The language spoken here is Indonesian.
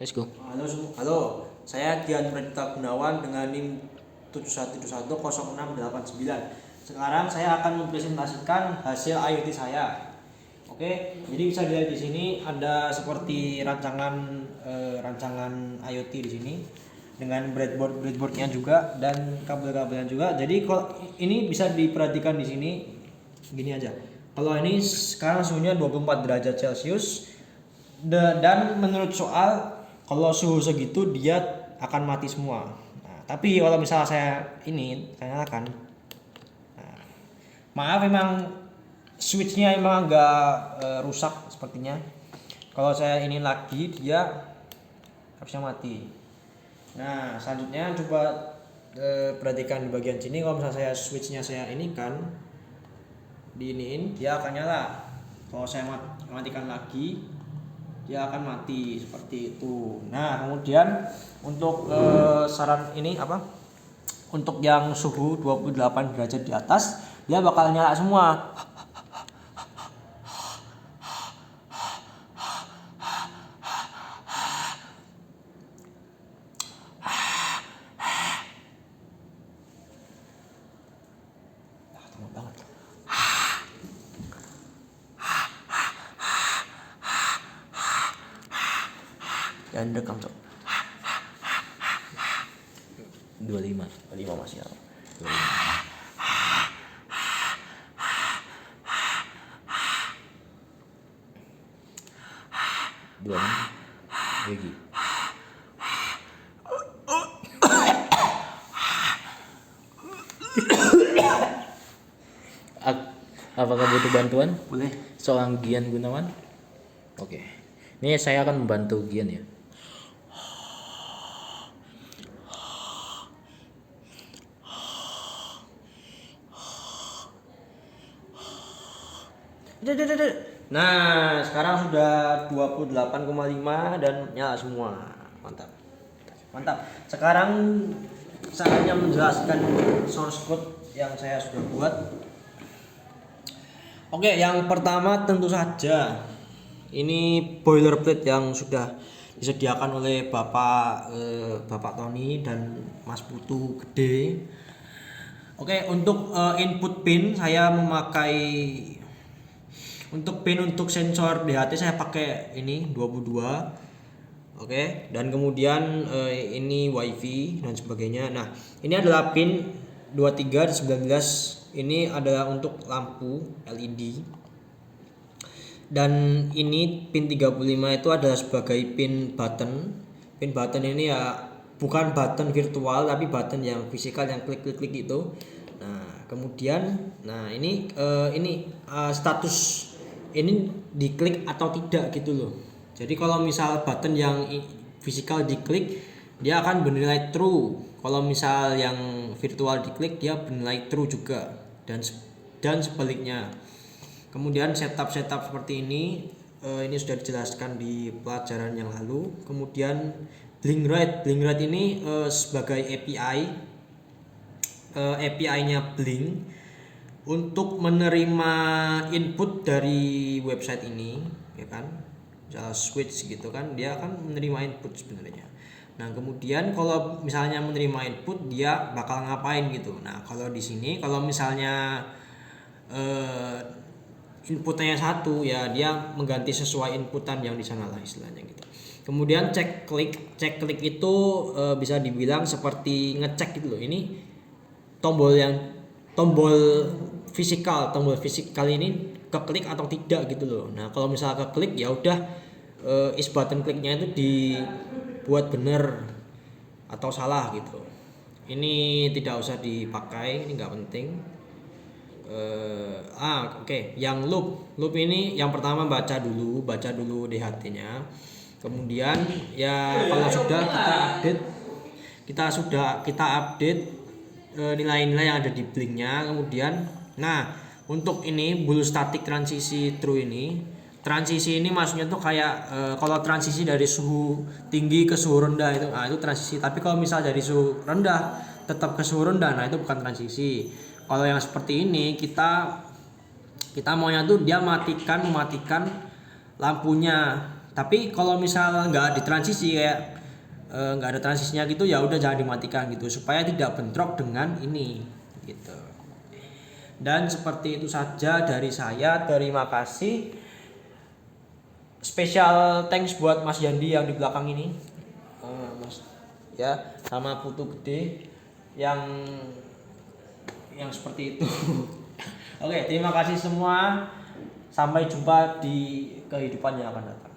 Let's go. Halo, saya Dian Pradipta Gunawan dengan NIM 71710689. Sekarang saya akan mempresentasikan hasil IoT saya. Oke, jadi bisa dilihat di sini ada seperti rancangan IoT di sini dengan breadboardnya juga dan kabel-kabelnya juga. Jadi kalau ini bisa diperhatikan di sini gini aja. Kalau ini sekarang suhunya 24 derajat Celcius dan menurut soal kalau suhu segitu dia akan mati semua. Nah, tapi kalau misalnya saya nyalakan, nah, maaf memang switchnya emang agak rusak sepertinya. Kalau saya ini lagi dia harusnya mati. Nah selanjutnya coba perhatikan di bagian sini. Kalau misalnya switchnya saya ini kan diiniin dia akan nyala. Kalau saya matikan lagi dia akan mati seperti itu. Nah kemudian untuk saran ini apa? Untuk yang suhu 28 derajat di atas dia bakal nyala semua. Banget. Dan rekam cok 25 masih ya. 26 Gigi. Apakah butuh bantuan? Boleh. Seorang Gian Gunawan. Oke. Ini saya akan membantu Gian ya. Nah, sekarang sudah 28,5 dan nyala semua. Mantap. Mantap. Sekarang saatnya menjelaskan source code yang saya sudah buat. Oke, yang pertama tentu saja ini boilerplate yang sudah disediakan oleh Bapak Tony dan Mas Putu Gede. Oke, untuk input pin saya memakai untuk pin untuk sensor DHT saya pakai ini 22. Oke, dan kemudian ini WiFi dan sebagainya. Nah, ini adalah pin 23 dan 19. Ini adalah untuk lampu LED. Dan ini pin 35 itu adalah sebagai pin button. Pin button ini ya bukan button virtual tapi button yang fisikal yang klik-klik itu. Nah, kemudian ini status ini diklik atau tidak gitu loh. Jadi kalau misal button yang fisikal diklik dia akan bernilai true. Kalau misal yang virtual diklik dia bernilai true juga dan sebaliknya. Kemudian setup seperti ini sudah dijelaskan di pelajaran yang lalu. Kemudian blink rate ini sebagai API-nya Blink untuk menerima input dari website ini, ya kan? Switch gitu kan, dia akan menerima input sebenarnya. Nah, kemudian kalau misalnya menerima input dia bakal ngapain gitu. Nah, kalau di sini kalau misalnya inputnya satu ya dia mengganti sesuai inputan yang di sana lah istilahnya gitu. Kemudian cek klik itu bisa dibilang seperti ngecek gitu loh. Ini tombol fisikal ini keklik atau tidak gitu loh. Nah, kalau misalnya keklik ya udah is button kliknya itu dibuat benar atau salah gitu. Ini tidak usah dipakai, ini nggak penting. Oke. Yang loop ini yang pertama baca dulu DHT-nya. Kemudian ya kalau sudah kita update nilai-nilai yang ada di blinknya. Kemudian untuk ini bulu statik transisi true ini. Transisi ini maksudnya tuh kayak kalau transisi dari suhu tinggi ke suhu rendah itu transisi. Tapi kalau misal dari suhu rendah tetap ke suhu rendah, nah itu bukan transisi. Kalau yang seperti ini kita maunya tuh dia mematikan lampunya. Tapi kalau misalnya nggak ada transisi kayak nggak ada transisinya gitu, ya udah jangan dimatikan gitu supaya tidak bentrok dengan ini gitu. Dan seperti itu saja dari saya. Terima kasih. Special thanks buat Mas Yandi yang di belakang ini, Mas ya, sama Putu Gede yang seperti itu. Oke, terima kasih semua. Sampai jumpa di kehidupan yang akan datang.